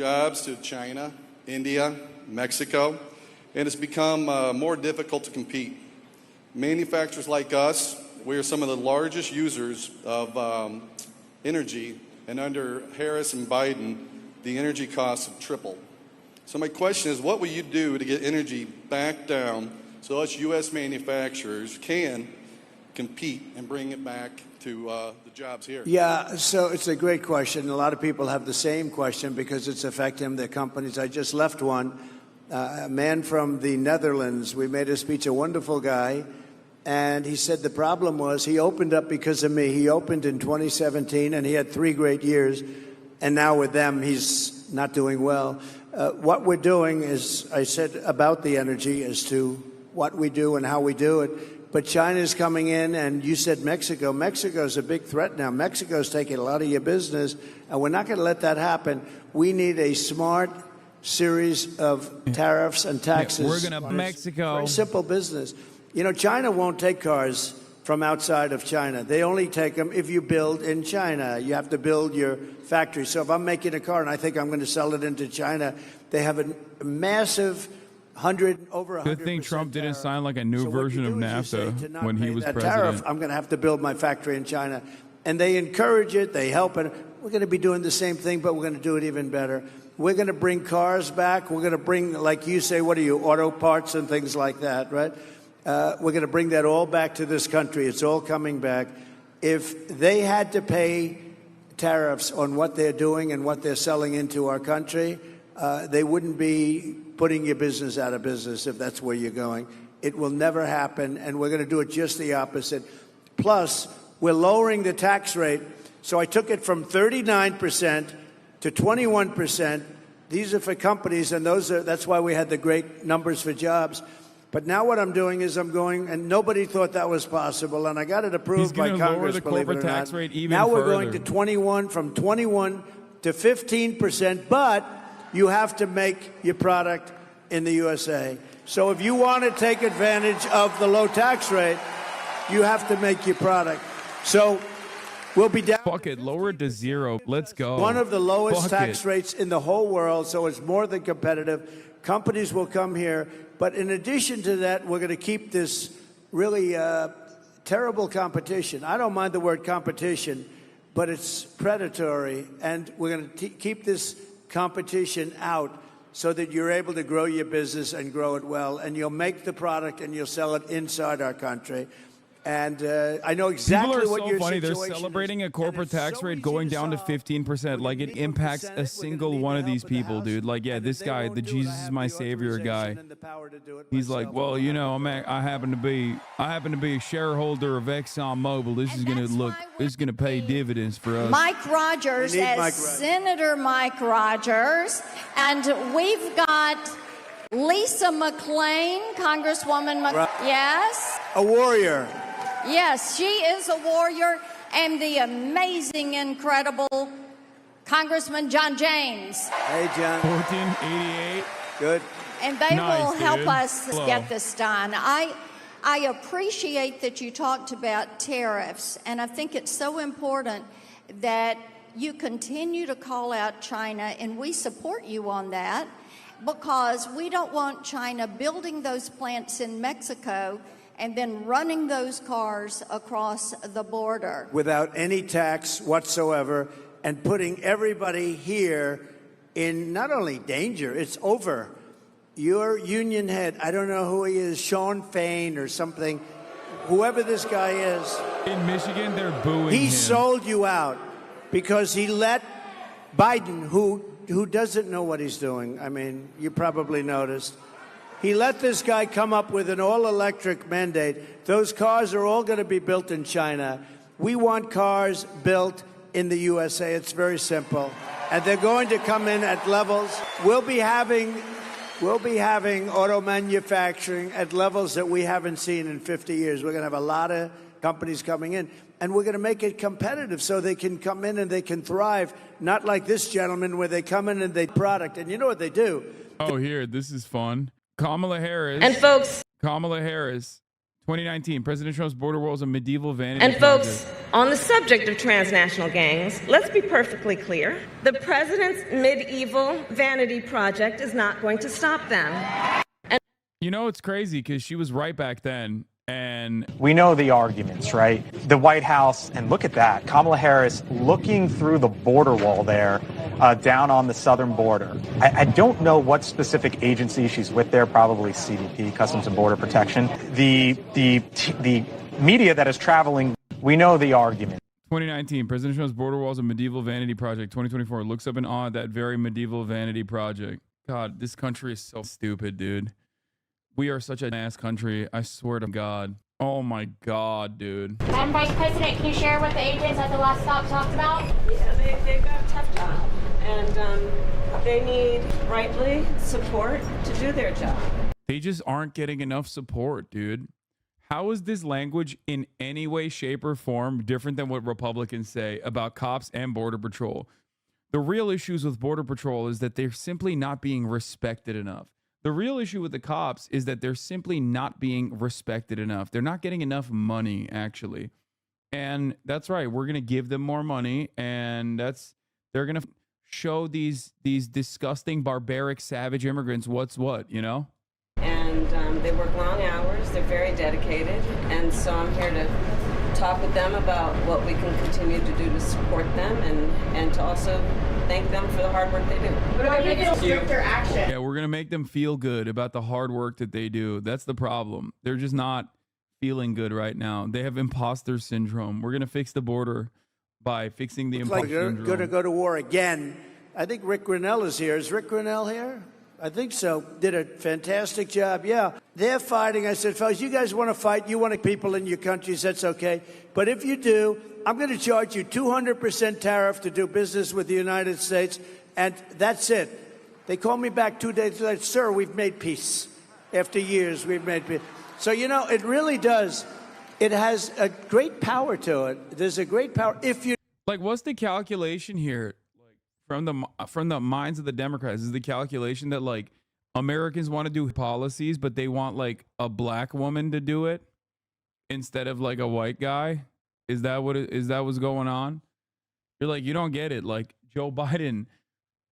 jobs to China, India, Mexico, and it's become more difficult to compete. Manufacturers like us, we are some of the largest users of energy, and under Harris and Biden, the energy costs have tripled. So my question is, what will you do to get energy back down so us U.S. manufacturers can compete and bring it back to the jobs here? Yeah, so it's a great question. A lot of people have the same question because it's affecting their companies. I just left one. A man from the Netherlands, we made a speech, a wonderful guy, and he said the problem was he opened up because of me. He opened in 2017, and he had 3 great years, and now with them, he's not doing well. What we're doing is, I said about the energy as to what we do and how we do it, but China's coming in, and you said Mexico. Mexico's a big threat now. Mexico's taking a lot of your business, and we're not going to let that happen. We need a smart series of tariffs and taxes. We're going to Mexico. Very simple business. You know, China won't take cars from outside of China. They only take them if you build in China. You have to build your factory. So if I'm making a car and I think I'm going to sell it into China, they have a massive over 100%. Good thing Trump didn't sign like a new version of NAFTA when he was president. Tariff, I'm going to have to build my factory in China. And they encourage it. They help it. We're going to be doing the same thing, but we're going to do it even better. We're going to bring cars back. We're going to bring, like you say, what are you, auto parts and things like that, right? We're going to bring that all back to this country. It's all coming back. If they had to pay tariffs on what they're doing and what they're selling into our country, they wouldn't be putting your business out of business if that's where you're going. It will never happen, and we're going to do it just the opposite. Plus, we're lowering the tax rate. So I took it from 39% to 21%. These are for companies, and that's why we had the great numbers for jobs. But now what I'm doing is I'm going, and nobody thought that was possible, and I got it approved by Congress, believe it or not. Now we're going to 21, from 21 to 15%, but you have to make your product in the USA. So if you want to take advantage of the low tax rate, you have to make your product. So we'll be down. Fuck it, lower it to 0. Let's go. One of the lowest tax rates in the whole world, so it's more than competitive. Companies will come here. But in addition to that, we're going to keep this really terrible competition. I don't mind the word competition, but it's predatory. And we're going to keep this competition out so that you're able to grow your business and grow it well. And you'll make the product and you'll sell it inside our country. And I know exactly what your situation is. People are so funny. They're celebrating a corporate tax rate going down to 15%. Like, it impacts a single one of these people, dude. Like, yeah, this guy, the Jesus is my savior guy. He's like, well, you know, I happen to be a shareholder of ExxonMobil. This is gonna pay dividends for us. Mike Rogers, Senator Mike Rogers, and we've got Lisa McClain, Congresswoman yes, a warrior. Yes, she is a warrior, and the amazing, incredible Congressman John James. Hey, John. 1488. Good. And they will help dude. us Hello. get this done. I appreciate that you talked about tariffs, and I think it's so important that you continue to call out China, and we support you on that, because we don't want China building those plants in Mexico and then running those cars across the border. Without any tax whatsoever, and putting everybody here in not only danger, it's over. Your union head, I don't know who he is, Sean Fain or something, whoever this guy is. In Michigan, they're booing him. He sold you out because he let Biden, who doesn't know what he's doing, I mean, you probably noticed, he let this guy come up with an all-electric mandate. Those cars are all going to be built in China. We want cars built in the USA. It's very simple. And they're going to come in at levels. We'll be having auto manufacturing at levels that we haven't seen in 50 years. We're going to have a lot of companies coming in. And we're going to make it competitive so they can come in and they can thrive, not like this gentleman where they come in and they product. And you know what they do? Oh, here, this is fun. Kamala Harris. And folks. Kamala Harris 2019, President Trump's border wall is a medieval vanity And folks, project. on the subject of transnational gangs, let's be perfectly clear. The president's medieval vanity project is not going to stop them. You know, it's crazy because she was right back then. And we know the arguments, right? The White House, and look at that, Kamala Harris looking through the border wall there, down on the southern border. I don't know what specific agency she's with there, probably CBP, Customs and Border Protection. The media that is traveling, we know the argument. 2019, President Trump's border wall is a medieval vanity project. 2024, looks up in awe at that very medieval vanity project. God, this country is so stupid, dude. We are such an ass country. I swear to God. Oh my God, dude. Madam Vice President, can you share what the agents at the last stop talked about? Yeah, they've got a tough job. And they need, rightly, support to do their job. They just aren't getting enough support, dude. How is this language in any way, shape, or form different than what Republicans say about cops and Border Patrol? The real issues with Border Patrol is that they're simply not being respected enough. The real issue with the cops is that they're simply not being respected enough. They're not getting enough money, actually. And that's right. We're going to give them more money, and they're going to show these disgusting, barbaric, savage immigrants what's what, you know? And they work long hours. They're very dedicated. And so I'm here to talk with them about what we can continue to do to support them and to also thank them for the hard work they do. What about making stricter action? Yeah, we're going to make them feel good about the hard work that they do. That's the problem. They're just not feeling good right now. They have imposter syndrome. We're going to fix the border by fixing the imposter syndrome. Going to go to war again. I think Rick Grinnell is here. Is Rick Grinnell here? I think so. Did a fantastic job. Yeah, they're fighting. I said, fellas, you guys want to fight? You want people in your countries? That's okay. But if you do, I'm going to charge you 200% tariff to do business with the United States, and that's it. They called me back 2 days later, sir, we've made peace. After years, we've made peace. So, you know, it really does. It has a great power to it. There's a great power if you... Like, what's the calculation here? From the minds of the Democrats, is the calculation that like Americans want to do policies, but they want like a black woman to do it instead of like a white guy? Is that what's going on? You're like, you don't get it. Like Joe Biden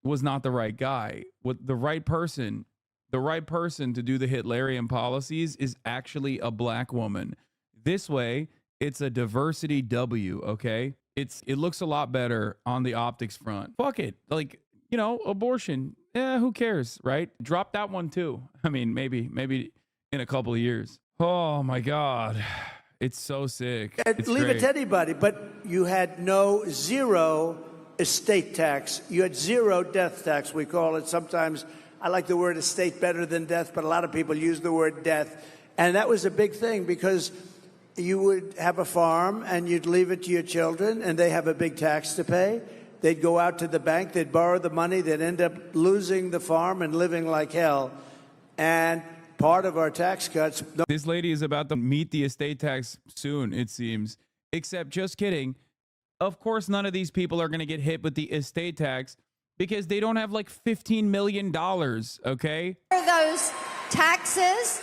was not the right guy. What the right person to do the Hitlerian policies is actually a black woman. This way, it's a diversity W, okay? It looks a lot better on the optics front. Fuck it. Like, you know, abortion. Yeah, who cares, right? Drop that one too. I mean, maybe in a couple of years. Oh my God. It's so sick. Leave it to anybody, but you had zero estate tax. You had zero death tax, we call it. Sometimes I like the word estate better than death, but a lot of people use the word death. And that was a big thing because you would have a farm and you'd leave it to your children and they have a big tax to pay. They'd go out to the bank, they'd borrow the money, they'd end up losing the farm and living like hell. And part of our tax cuts... This lady is about to meet the estate tax soon, it seems. Except, just kidding. Of course, none of these people are going to get hit with the estate tax because they don't have like $15 million, okay? Those taxes,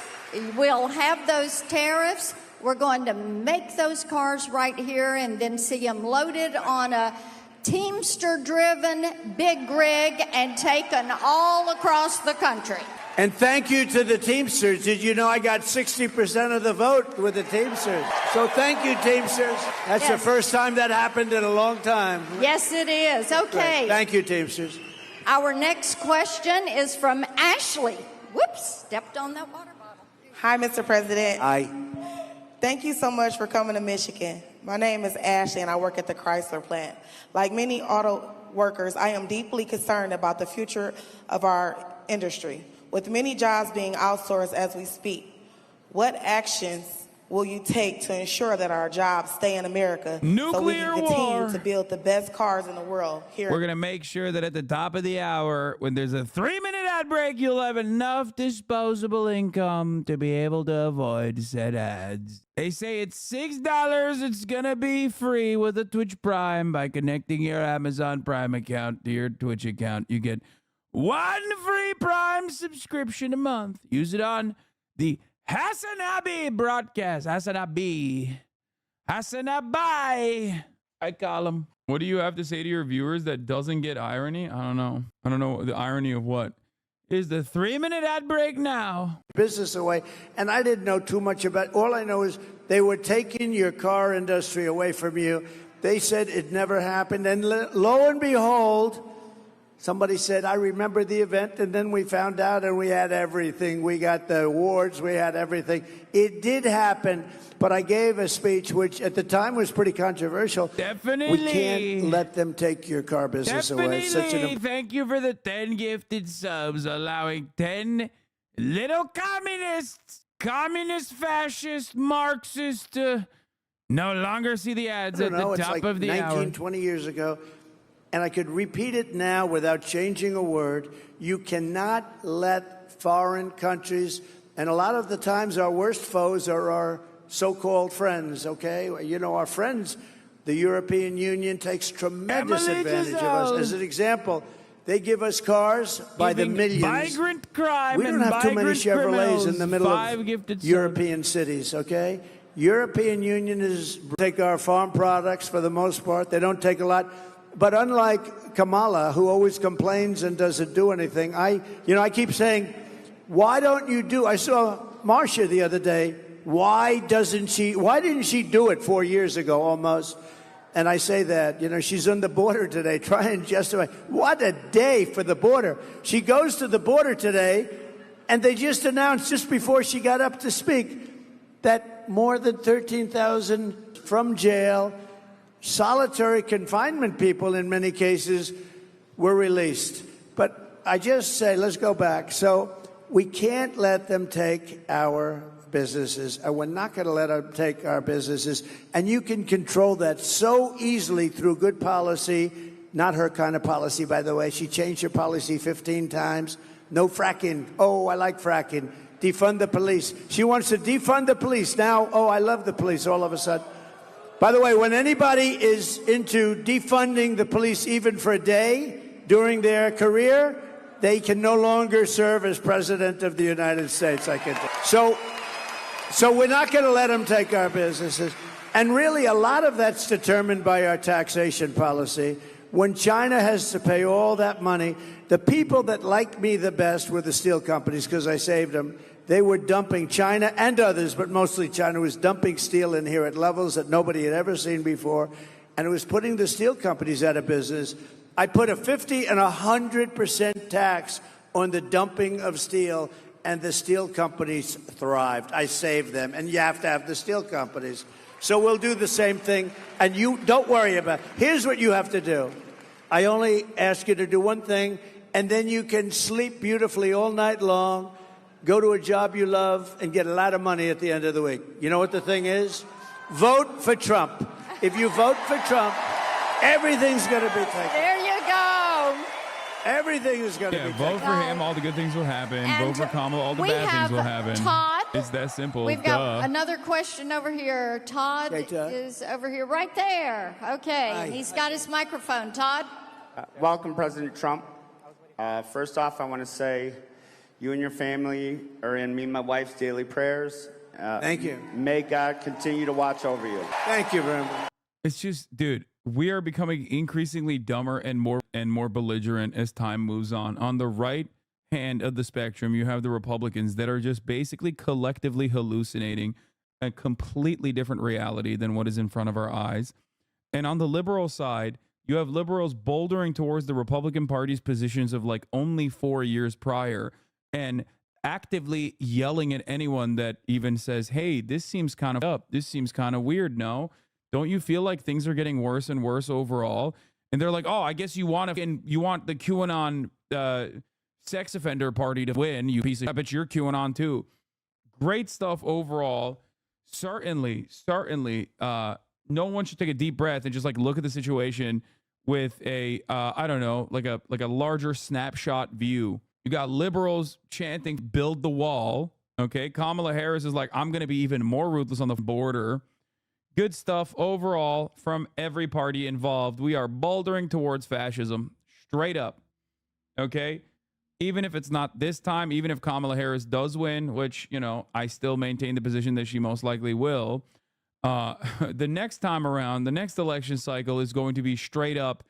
we'll have those tariffs. We're going to make those cars right here and then see them loaded on a Teamster-driven big rig and taken all across the country. And thank you to the Teamsters. Did you know I got 60% of the vote with the Teamsters? So thank you, Teamsters. That's the first time that happened in a long time. Yes, it is. Okay. Thank you, Teamsters. Our next question is from Ashley. Whoops, stepped on that water bottle. Hi, Mr. President. Hi. Thank you so much for coming to Michigan. My name is Ashley, and I work at the Chrysler plant. Like many auto workers, I am deeply concerned about the future of our industry. With many jobs being outsourced as we speak, what actions will you take to ensure that our jobs stay in America so we can continue to build the best cars in the world here? We're going to make sure that at the top of the hour, when there's a 3-minute ad break, you'll have enough disposable income to be able to avoid said ads. They say it's $6. It's going to be free with a Twitch Prime by connecting your Amazon Prime account to your Twitch account. You get 1 free Prime subscription a month. Use it on the HasanAbi broadcast. HasanAbi. HasanAbi. I call him. What do you have to say to your viewers that doesn't get irony? I don't know. I don't know the irony of what. Is the 3-minute ad break now? Business away. And I didn't know too much about it. All I know is they were taking your car industry away from you. They said it never happened. And lo and behold, somebody said, I remember the event. And then we found out and we had everything. We got the awards. We had everything. It did happen. But I gave a speech which at the time was pretty controversial. Definitely. We can't let them take your car business away. Thank you for the 10 gifted subs, allowing 10 little communists, communist, fascist, Marxist to no longer see the ads at the top of the hour. 20 years ago. And I could repeat it now without changing a word. You cannot let foreign countries, and a lot of the times our worst foes are our so-called friends, okay? You know, our friends, the European Union takes tremendous advantage of us. As an example, they give us cars by the millions. Migrant crime. We don't have too many Chevrolets in the middle of European cities, okay? European Union take our farm products for the most part. They don't take a lot. But unlike Kamala, who always complains and doesn't do anything, I keep saying, why don't you do? I saw Marcia the other day. Why didn't she do it 4 years ago almost? And I say that, she's on the border today, trying to justify. What a day for the border. She goes to the border today, and they just announced just before she got up to speak that more than 13,000 from jail, solitary confinement people in many cases, were released. But I just say, let's go back. So we can't let them take our businesses, and we're not going to let them take our businesses. And you can control that so easily through good policy. Not her kind of policy, by the way. She changed her policy 15 times. No fracking. Oh, I like fracking. Defund the police. She wants to defund the police. Now, oh, I love the police all of a sudden. By the way, when anybody is into defunding the police even for a day during their career, they can no longer serve as president of the United States. So we're not going to let them take our businesses. And really, a lot of that's determined by our taxation policy. When China has to pay all that money, the people that liked me the best were the steel companies because I saved them. They were dumping, China and others, but mostly China was dumping steel in here at levels that nobody had ever seen before. And it was putting the steel companies out of business. I put a 50 and 100% tax on the dumping of steel, and the steel companies thrived. I saved them, and you have to have the steel companies. So we'll do the same thing, and you don't worry about it. Here's what you have to do. I only ask you to do one thing, and then you can sleep beautifully all night long, go to a job you love, and get a lot of money at the end of the week. You know what the thing is? Vote for Trump. If you vote for Trump, everything's going to be taken. There you go. Everything is going to be vote taken. for him, all the good things will happen. And vote for Kamala, all the bad things will happen. Todd. It's that simple. We've got another question over here. Todd is over here, right there. Okay, Hi. he's got his microphone. Todd? Welcome, President Trump. First off, I want to say you and your family are in me and my wife's daily prayers. Thank you. May God continue to watch over you. Thank you very much. It's just, dude, we are becoming increasingly dumber and more belligerent as time moves on. On the right hand of the spectrum, you have the Republicans that are just basically collectively hallucinating a completely different reality than what is in front of our eyes. And on the liberal side, you have liberals bouldering towards the Republican Party's positions of like only 4 years prior and actively yelling at anyone that even says, hey, this seems kind of up. This seems kind of weird. No, don't you feel like things are getting worse and worse overall? And they're like, oh, I guess you want the QAnon sex offender party to win, you piece of, I bet you're QAnon too. Great stuff overall. Certainly, no one should take a deep breath and just like look at the situation with a, I don't know, like a larger snapshot view. You got liberals chanting, build the wall. Okay. Kamala Harris is like, I'm going to be even more ruthless on the border. Good stuff overall from every party involved. We are bouldering towards fascism straight up. Okay. even if it's not this time, even if Kamala Harris does win, which, you know, I still maintain the position that she most likely will, the next time around, the next election cycle is going to be straight up,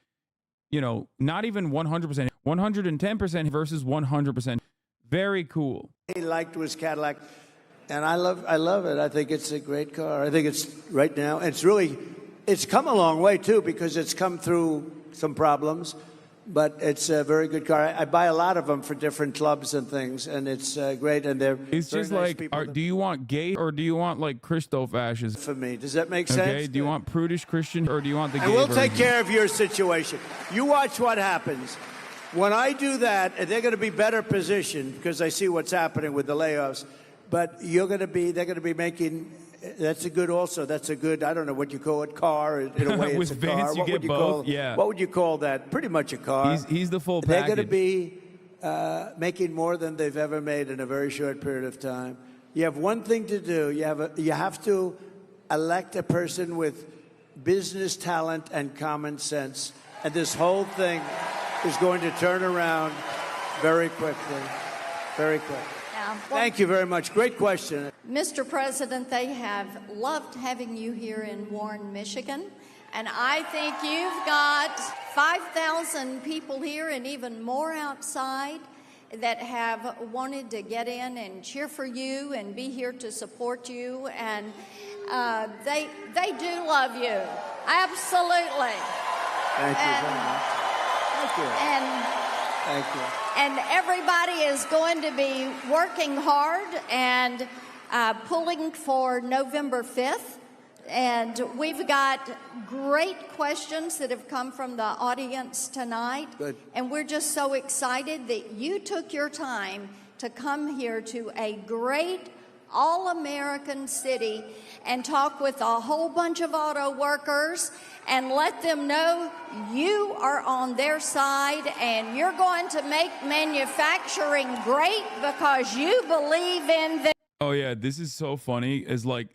you know, not even 100%, 110% versus 100%. Very cool. He liked was Cadillac, and I love it. I think it's a great car. I think it's right now. It's come a long way too, because it's come through some problems, but it's a very good car. I buy a lot of them for different clubs and things, and it's great. And they're it's very just nice like, people. do you want gay or do you want like Christoph ashes? For me, does that make sense? Okay. Do you want prudish Christian or do you want the gay And we'll version? take care of your situation. You watch what happens. When I do that, they're going to be better positioned because I see what's happening with the layoffs. But they're going to be making. That's a good. Also, that's a good. I don't know what you call it. Car in a way, With it's a Vince, car. you What get would you both? call? Yeah. What would you call that? Pretty much a car. He's the full They're package. going to be making more than they've ever made in a very short period of time. You have one thing to do. You have to elect a person with business talent and common sense, and this whole thing is going to turn around very quickly. Very quick. Yeah. Thank you very much. Great question. Mr. President, they have loved having you here in Warren, Michigan. And I think you've got 5,000 people here and even more outside that have wanted to get in and cheer for you and be here to support you. And they do love you. Absolutely. Thank you very much. Thank you. Thank you. And everybody is going to be working hard and pulling for November 5th. And we've got great questions that have come from the audience tonight. Good. And we're just so excited that you took your time to come here to a great all-American city and talk with a whole bunch of auto workers and let them know you are on their side and you're going to make manufacturing great because you believe in them. Oh yeah, this is so funny. Is like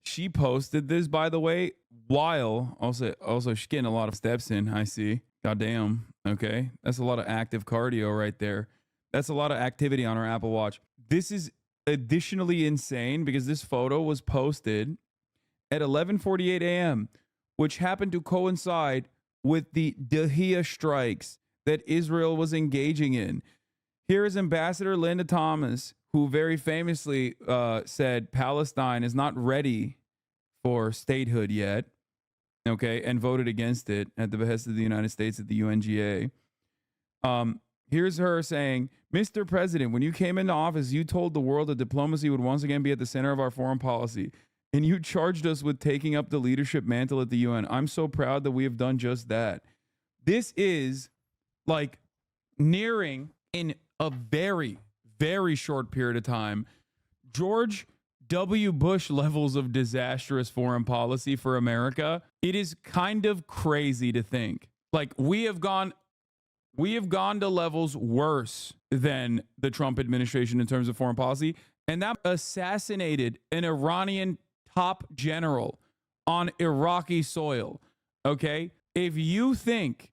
she posted this, by the way, while also she's getting a lot of steps in. I see. Goddamn. Okay, that's a lot of active cardio right there. That's a lot of activity on her Apple Watch. This is additionally insane because this photo was posted at 11:48 a.m., which happened to coincide with the Dahlia strikes that Israel was engaging in. Here is Ambassador Linda Thomas, who very famously said Palestine is not ready for statehood yet, okay, and voted against it at the behest of the United States at the UNGA. Here's her saying, Mr. President, when you came into office, you told the world that diplomacy would once again be at the center of our foreign policy, and you charged us with taking up the leadership mantle at the UN. I'm so proud that we have done just that. This is like nearing, in a very, very short period of time, George W. Bush levels of disastrous foreign policy for America. It is kind of crazy to think. Like, we have gone to levels worse than the Trump administration in terms of foreign policy, and that assassinated an Iranian top general on Iraqi soil. Okay? If you think,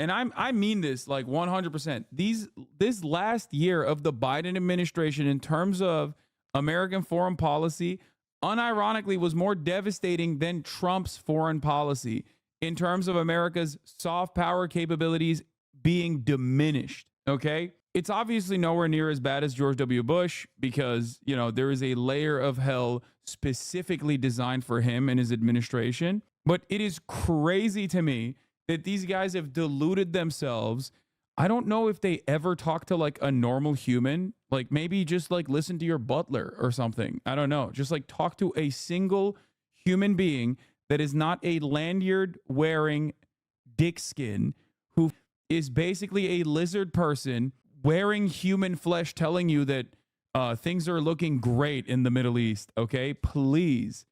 and I mean this like 100%, this last year of the Biden administration in terms of American foreign policy, unironically, was more devastating than Trump's foreign policy in terms of America's soft power capabilities being diminished, okay? It's obviously nowhere near as bad as George W. Bush because, you know, there is a layer of hell specifically designed for him and his administration. But it is crazy to me that these guys have deluded themselves. I don't know if they ever talk to like a normal human, like maybe just like listen to your butler or something. I don't know. Just like talk to a single human being that is not a lanyard wearing dick skin who is basically a lizard person wearing human flesh telling you that things are looking great in the Middle East. Okay, please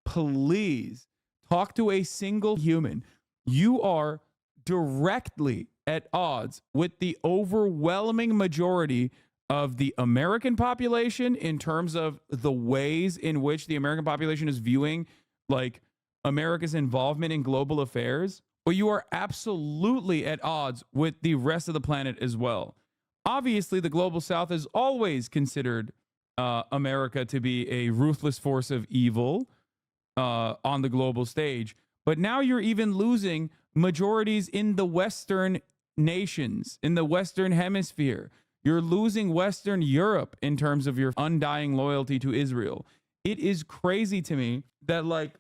talk to a single human. You are directly at odds with the overwhelming majority of the American population in terms of the ways in which the American population is viewing like America's involvement in global affairs. But you are absolutely at odds with the rest of the planet as well. Obviously, the global south has always considered America to be a ruthless force of evil on the global stage. But now you're even losing majorities in the Western nations, in the Western hemisphere. You're losing Western Europe in terms of your undying loyalty to Israel. It is crazy to me that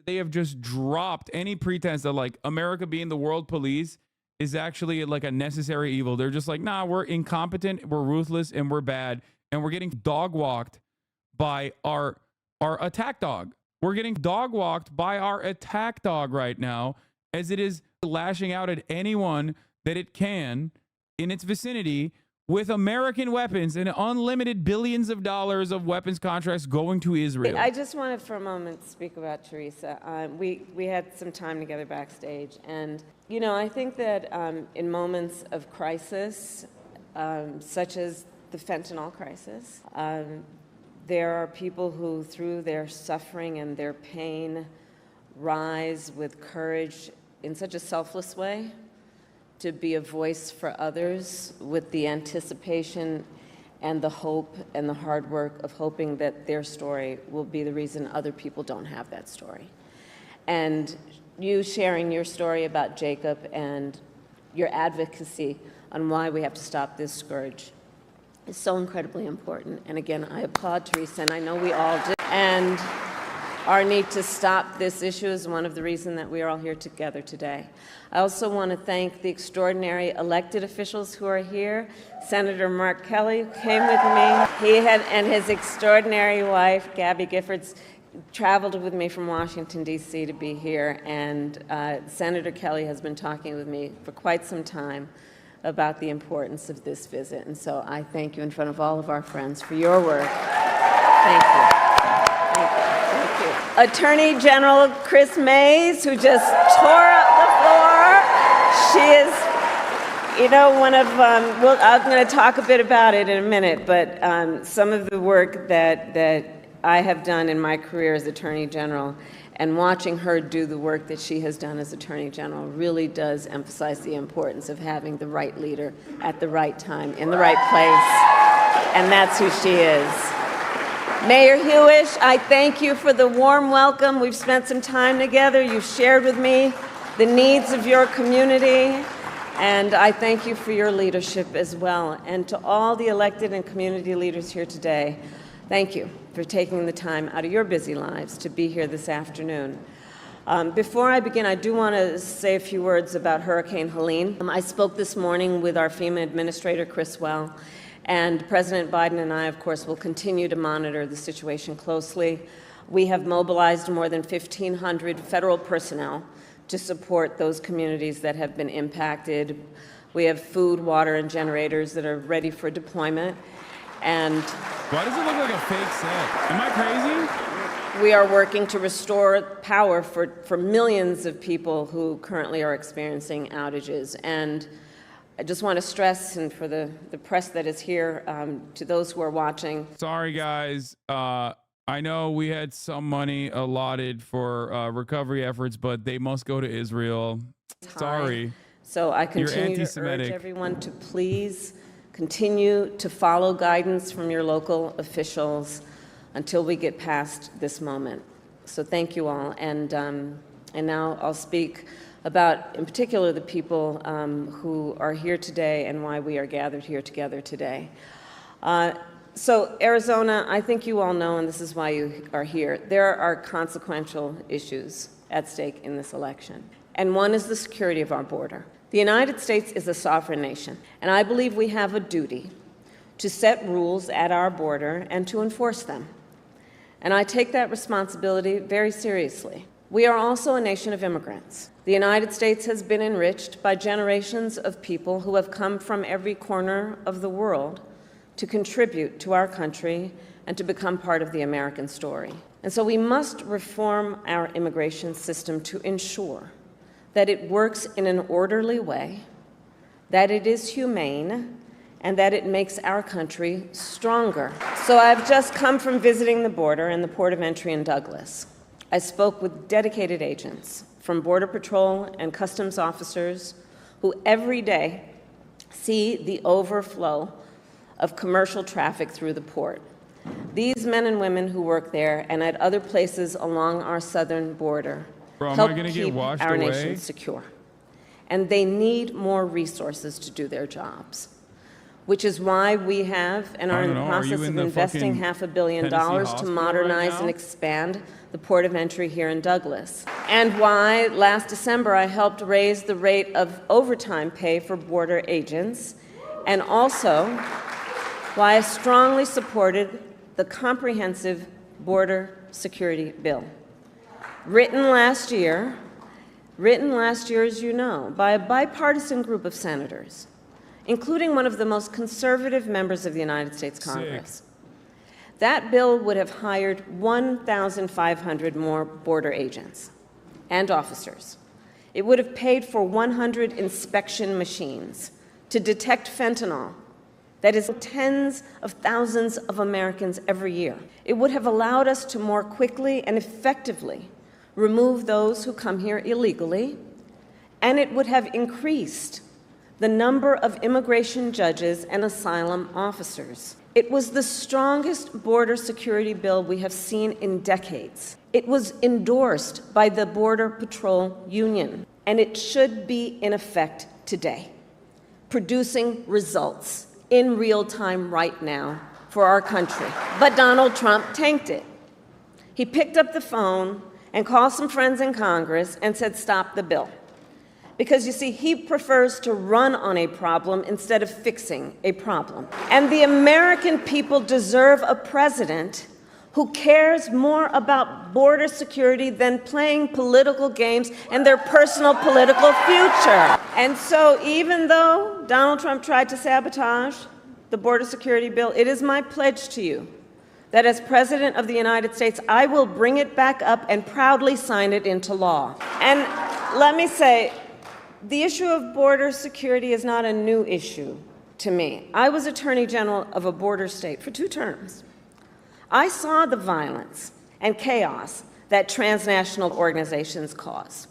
they have just dropped any pretense that like America being the world police is actually like a necessary evil. They're just like, nah, we're incompetent, we're ruthless, and we're bad, and we're getting dog walked by our attack dog. We're getting dog walked by our attack dog right now, as it is lashing out at anyone that it can in its vicinity with American weapons and unlimited billions of dollars of weapons contracts going to Israel. I just wanted for a moment to speak about Teresa. We had some time together backstage, and you know, I think that in moments of crisis, such as the fentanyl crisis, there are people who, through their suffering and their pain, rise with courage in such a selfless way to be a voice for others with the anticipation and the hope and the hard work of hoping that their story will be the reason other people don't have that story. And you sharing your story about Jacob and your advocacy on why we have to stop this scourge is so incredibly important. And again, I applaud Teresa, and I know we all do. And our need to stop this issue is one of the reasons that we are all here together today. I also want to thank the extraordinary elected officials who are here. Senator Mark Kelly who came with me. He and his extraordinary wife, Gabby Giffords, traveled with me from Washington, D.C. to be here. And Senator Kelly has been talking with me for quite some time about the importance of this visit. And so I thank you in front of all of our friends for your work. Thank you. Thank you. Thank you. Attorney General Chris Mays, who just tore up the floor. She is, you know, one of, I'm going to talk a bit about it in a minute, but some of the work that I have done in my career as Attorney General, and watching her do the work that she has done as Attorney General really does emphasize the importance of having the right leader at the right time, in the right place, and that's who she is. Mayor Hewish, I thank you for the warm welcome. We've spent some time together. You've shared with me the needs of your community, and I thank you for your leadership as well. And to all the elected and community leaders here today, thank you for taking the time out of your busy lives to be here this afternoon. Before I begin, I do want to say a few words about Hurricane Helene. I spoke this morning with our FEMA Administrator, Chris Well, and President Biden and I, of course, will continue to monitor the situation closely. We have mobilized more than 1,500 federal personnel to support those communities that have been impacted. We have food, water, and generators that are ready for deployment. And why does it look like a fake set? Am I crazy? We are working to restore power for millions of people who currently are experiencing outages. And I just want to stress, and for the press that is here, to those who are watching. Sorry, guys. I know we had some money allotted for recovery efforts, but they must go to Israel. Sorry. So I continue to urge everyone to please continue to follow guidance from your local officials until we get past this moment. So thank you all. And now I'll speak about, in particular, the people who are here today and why we are gathered here together today. So Arizona, I think you all know, and this is why you are here, there are consequential issues at stake in this election. And one is the security of our border. The United States is a sovereign nation, and I believe we have a duty to set rules at our border and to enforce them. And I take that responsibility very seriously. We are also a nation of immigrants. The United States has been enriched by generations of people who have come from every corner of the world to contribute to our country and to become part of the American story. And so we must reform our immigration system to ensure that it works in an orderly way, that it is humane, and that it makes our country stronger. So I've just come from visiting the border and the port of entry in Douglas. I spoke with dedicated agents from Border Patrol and Customs officers who every day see the overflow of commercial traffic through the port. These men and women who work there and at other places along our southern border help keep our nation secure. And they need more resources to do their jobs, which is why we have and are in the process of investing $500 million to modernize and expand the port of entry here in Douglas. And why last December I helped raise the rate of overtime pay for border agents, and also why I strongly supported the comprehensive border security bill. Written last year, as you know, by a bipartisan group of senators, including one of the most conservative members of the United States Congress. That bill would have hired 1,500 more border agents and officers. It would have paid for 100 inspection machines to detect fentanyl that is tens of thousands of Americans every year. It would have allowed us to more quickly and effectively remove those who come here illegally, and it would have increased the number of immigration judges and asylum officers. It was the strongest border security bill we have seen in decades. It was endorsed by the Border Patrol Union, and it should be in effect today, producing results in real time right now for our country. But Donald Trump tanked it. He picked up the phone and called some friends in Congress and said, stop the bill. Because you see, he prefers to run on a problem instead of fixing a problem. And the American people deserve a president who cares more about border security than playing political games and their personal political future. And so even though Donald Trump tried to sabotage the border security bill, it is my pledge to you that as President of the United States, I will bring it back up and proudly sign it into law. And let me say, the issue of border security is not a new issue to me. I was Attorney General of a border state for 2 terms. I saw the violence and chaos that transnational organizations cause,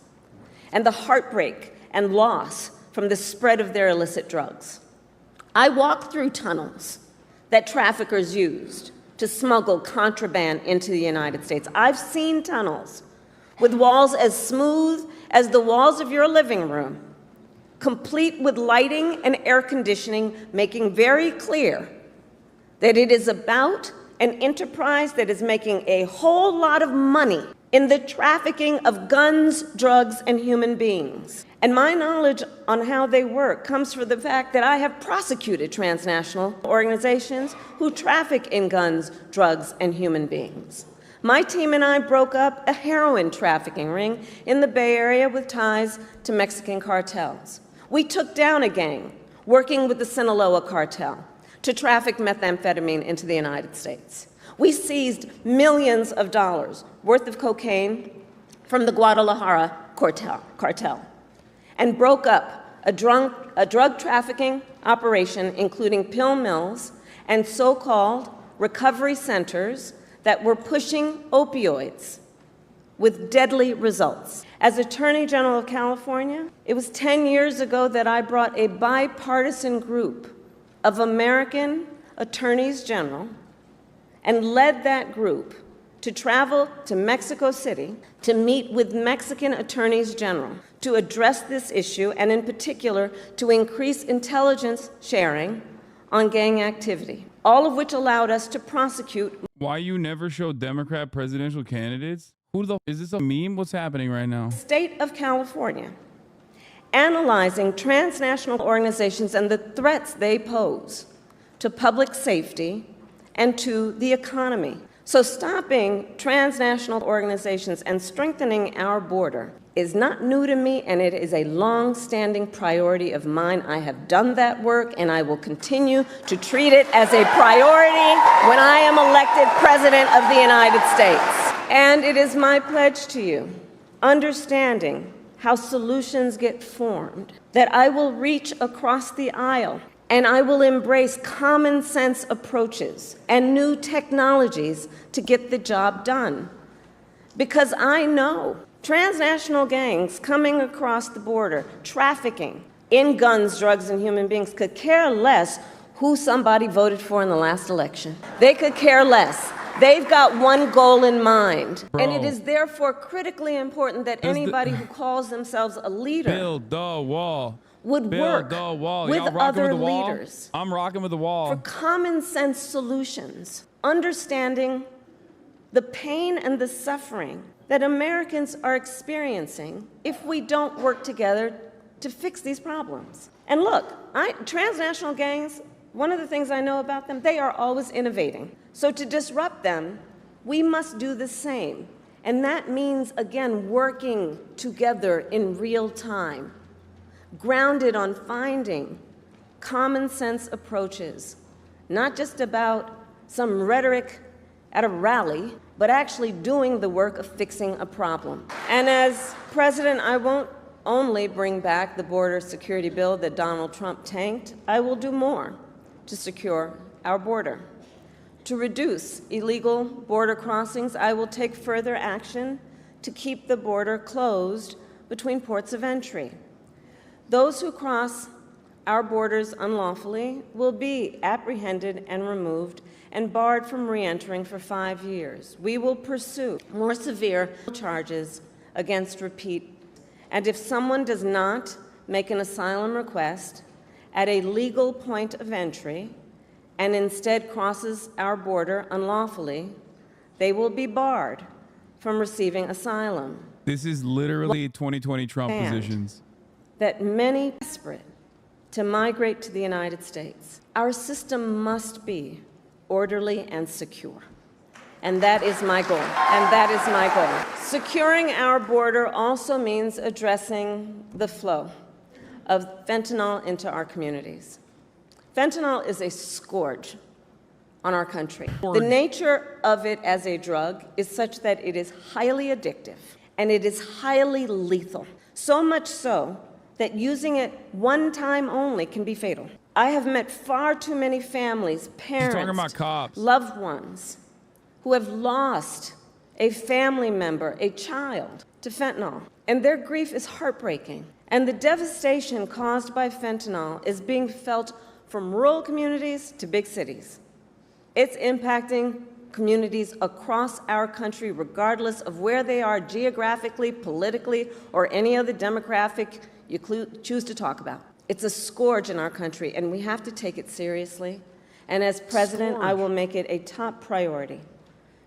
and the heartbreak and loss from the spread of their illicit drugs. I walked through tunnels that traffickers used to smuggle contraband into the United States. I've seen tunnels with walls as smooth as the walls of your living room, complete with lighting and air conditioning, making very clear that it is about an enterprise that is making a whole lot of money in the trafficking of guns, drugs, and human beings. And my knowledge on how they work comes from the fact that I have prosecuted transnational organizations who traffic in guns, drugs, and human beings. My team and I broke up a heroin trafficking ring in the Bay Area with ties to Mexican cartels. We took down a gang working with the Sinaloa cartel to traffic methamphetamine into the United States. We seized millions of dollars worth of cocaine from the Guadalajara cartel and broke up a drug trafficking operation, including pill mills and so-called recovery centers that were pushing opioids with deadly results. As Attorney General of California, it was 10 years ago that I brought a bipartisan group of American attorneys general and led that group to travel to Mexico City to meet with Mexican attorneys general to address this issue, and in particular to increase intelligence sharing on gang activity, all of which allowed us to prosecute. Why you never show Democrat presidential candidates? Is this a meme? What's happening right now? State of California, analyzing transnational organizations and the threats they pose to public safety and to the economy. So stopping transnational organizations and strengthening our border is not new to me, and it is a long-standing priority of mine. I have done that work, and I will continue to treat it as a priority when I am elected President of the United States. And it is my pledge to you, understanding how solutions get formed, that I will reach across the aisle and I will embrace common sense approaches and new technologies to get the job done. Because I know transnational gangs coming across the border, trafficking, in guns, drugs, and human beings could care less who somebody voted for in the last election. They could care less. They've got one goal in mind. Bro. And it is therefore critically important that anybody who calls themselves a leader Build the wall. would Build work the wall. with Y'all rocking other with the wall? leaders I'm rocking with the wall. for common sense solutions, understanding the pain and the suffering that Americans are experiencing if we don't work together to fix these problems. And look, transnational gangs, one of the things I know about them, they are always innovating. So to disrupt them, we must do the same. And that means, again, working together in real time, grounded on finding common sense approaches, not just about some rhetoric at a rally, but actually doing the work of fixing a problem. And as president, I won't only bring back the border security bill that Donald Trump tanked, I will do more to secure our border. To reduce illegal border crossings, I will take further action to keep the border closed between ports of entry. Those who cross our borders unlawfully will be apprehended and removed and barred from re-entering for 5 years. We will pursue more severe charges against repeat. And if someone does not make an asylum request at a legal point of entry and instead crosses our border unlawfully, they will be barred from receiving asylum. This is literally 2020 Trump positions. That many are desperate to migrate to the United States. Our system must be orderly and secure. And that is my goal. And that is my goal. Securing our border also means addressing the flow of fentanyl into our communities. Fentanyl is a scourge on our country. The nature of it as a drug is such that it is highly addictive and it is highly lethal. So much so that using it one time only can be fatal. I have met far too many families, parents, talking about cops, loved ones who have lost a family member, a child, to fentanyl. And their grief is heartbreaking. And the devastation caused by fentanyl is being felt from rural communities to big cities. It's impacting communities across our country, regardless of where they are geographically, politically, or any other demographic you choose to talk about. It's a scourge in our country, and we have to take it seriously. And as president, I will make it a top priority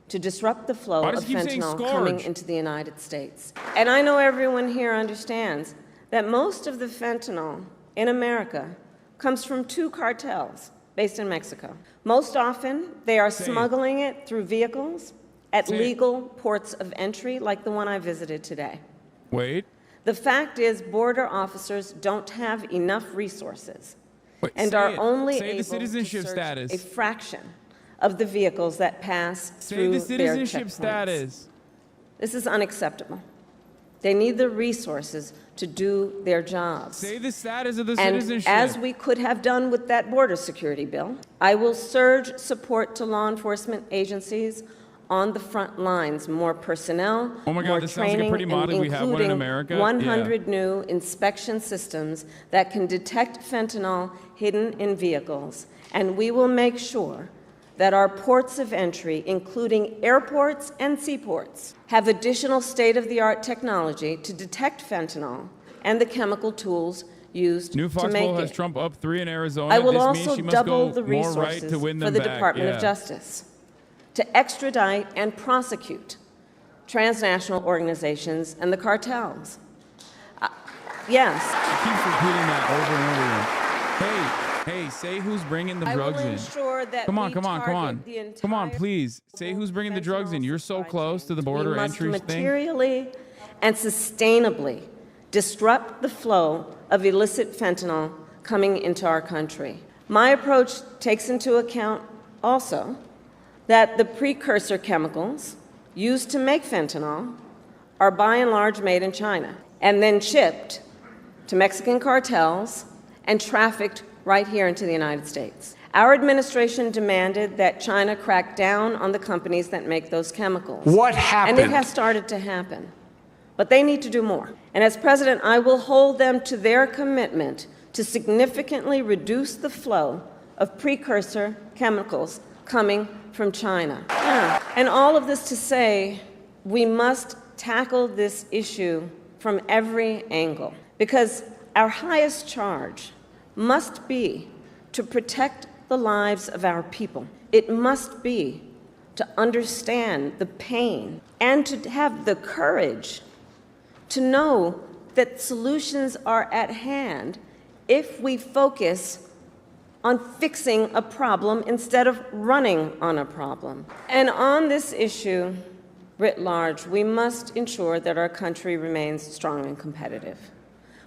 to disrupt the flow of fentanyl coming into the United States. And I know everyone here understands that most of the fentanyl in America comes from 2 cartels based in Mexico. Most often, they are smuggling it through vehicles at legal ports of entry, like the one I visited today. Wait. The fact is, border officers don't have enough resources and are only able to search a fraction of the vehicles that pass through their checkpoints. Say the citizenship status. This is unacceptable. They need the resources to do their jobs. Say the status of the citizenship. And as we could have done with that border security bill, I will surge support to law enforcement agencies on the front lines, more personnel, more training, and including 100 new inspection systems that can detect fentanyl hidden in vehicles. And we will make sure that our ports of entry, including airports and seaports, have additional state-of-the-art technology to detect fentanyl and the chemical tools used to make it. New Foxborough has Trump up 3 in Arizona. I will this also means she must double go the more resources right to win them for the back. Department of Justice to extradite and prosecute transnational organizations and the cartels. Yes. She keeps repeating that over and over again. Hey, say who's bringing the drugs in. Come on, please. Say who's bringing the drugs in. You're so close to the border entry thing. We must materially and sustainably disrupt the flow of illicit fentanyl coming into our country. My approach takes into account also that the precursor chemicals used to make fentanyl are by and large made in China and then shipped to Mexican cartels and trafficked right here into the United States. Our administration demanded that China crack down on the companies that make those chemicals. What happened? And it has started to happen. But they need to do more. And as president, I will hold them to their commitment to significantly reduce the flow of precursor chemicals coming from China. And all of this to say, we must tackle this issue from every angle, because our highest charge must be to protect the lives of our people. It must be to understand the pain and to have the courage to know that solutions are at hand if we focus on fixing a problem instead of running on a problem. And on this issue, writ large, we must ensure that our country remains strong and competitive,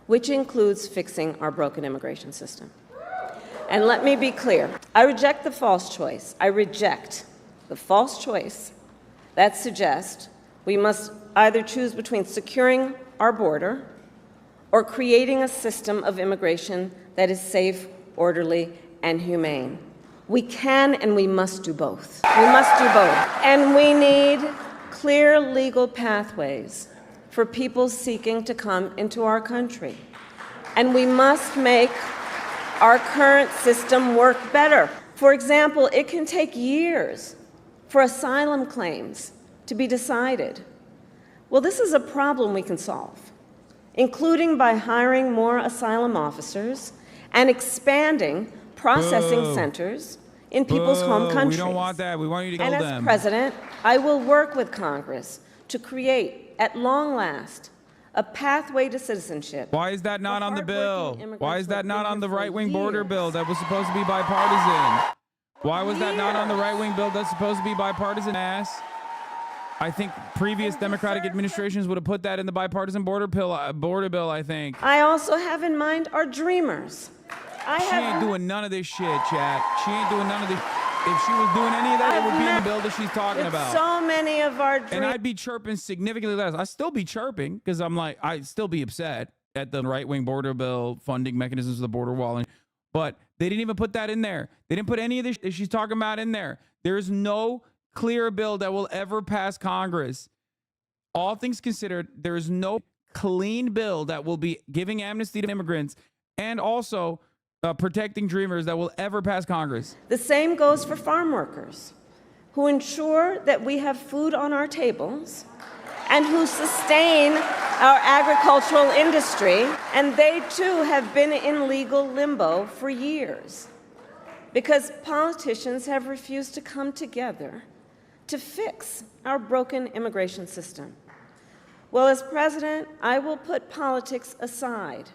which includes fixing our broken immigration system. And let me be clear, I reject the false choice. I reject the false choice that suggests we must either choose between securing our border or creating a system of immigration that is safe, orderly, and humane. We can and we must do both. We must do both. And we need clear legal pathways for people seeking to come into our country. And we must make our current system work better. For example, it can take years for asylum claims to be decided. Well, this is a problem we can solve, including by hiring more asylum officers and expanding processing centers in people's home countries. We don't want that. We want you to kill them. And as president, I will work with Congress to create, at long last, a pathway to citizenship. Why is that not on the bill? Why is that not on the right-wing border bill that was supposed to be bipartisan? Why was that not on the right-wing bill that's supposed to be bipartisan, ass? I think previous Democratic administrations would have put that in the bipartisan border bill, I think. I also have in mind our dreamers. She ain't doing none of this shit, chat. She ain't doing none of this. If she was doing any of that, it would be in the bill that she's talking about. So many of our dreamers. And I'd be chirping significantly less. I'd still be chirping because I'm like, I'd still be upset at the right-wing border bill funding mechanisms of the border wall. But they didn't even put that in there. They didn't put any of this that she's talking about in there. There's no clear bill that will ever pass Congress. All things considered, there is no clean bill that will be giving amnesty to immigrants and also protecting dreamers that will ever pass Congress. The same goes for farm workers who ensure that we have food on our tables and who sustain our agricultural industry, and they too have been in legal limbo for years because politicians have refused to come together to fix our broken immigration system. Well, as president, I will put politics aside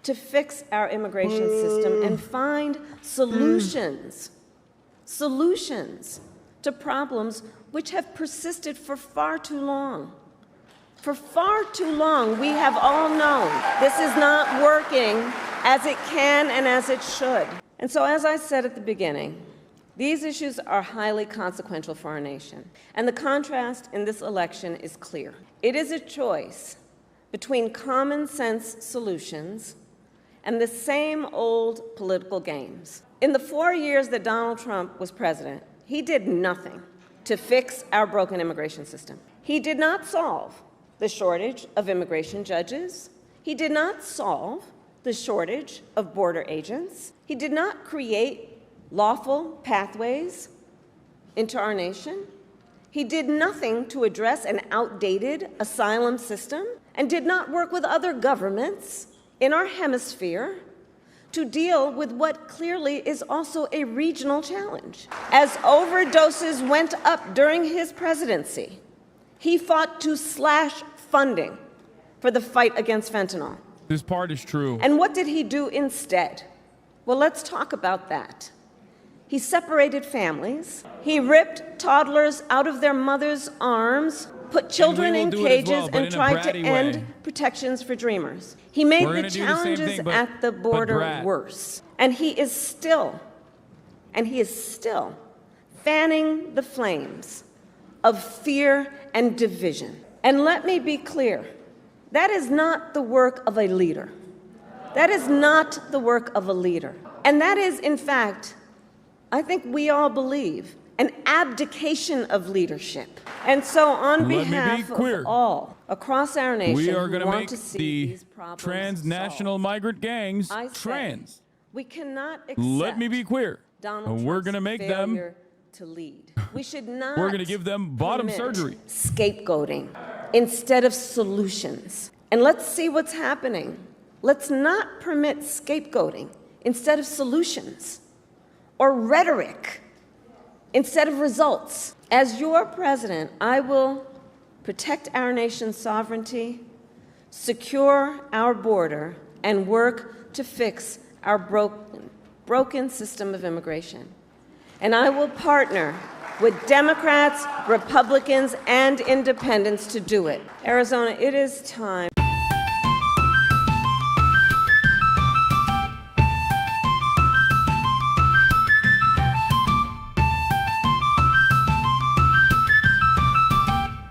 to fix our immigration system and find solutions to problems which have persisted for far too long. For far too long, we have all known this is not working as it can and as it should. And so, as I said at the beginning, these issues are highly consequential for our nation. And the contrast in this election is clear. It is a choice between common sense solutions and the same old political games. In the 4 years that Donald Trump was president, he did nothing to fix our broken immigration system. He did not solve the shortage of immigration judges. He did not solve the shortage of border agents. He did not create lawful pathways into our nation. He did nothing to address an outdated asylum system and did not work with other governments in our hemisphere to deal with what clearly is also a regional challenge. As overdoses went up during his presidency, he fought to slash funding for the fight against fentanyl. This part is true. And what did he do instead? Well, let's talk about that. He separated families. He ripped toddlers out of their mothers' arms, put children in cages, and tried to end protections for dreamers. He made the challenges at the border worse. And he is still fanning the flames of fear and division. And let me be clear, that is not the work of a leader. That is not the work of a leader. And that is, in fact, I think we all believe, an abdication of leadership. And so on behalf of all across our nation we are who going to want make to see the these problems transnational solved, migrant gangs I say trans. we cannot accept Let me be queer. Donald We're Trump's going to make them. failure to lead. We should not. We're going to give them bottom permit surgery. Scapegoating instead of solutions. And let's see what's happening. Let's not permit scapegoating instead of solutions, or rhetoric instead of results. As your president, I will protect our nation's sovereignty, secure our border, and work to fix our broken system of immigration. And I will partner with Democrats, Republicans, and independents to do it. Arizona, it is time.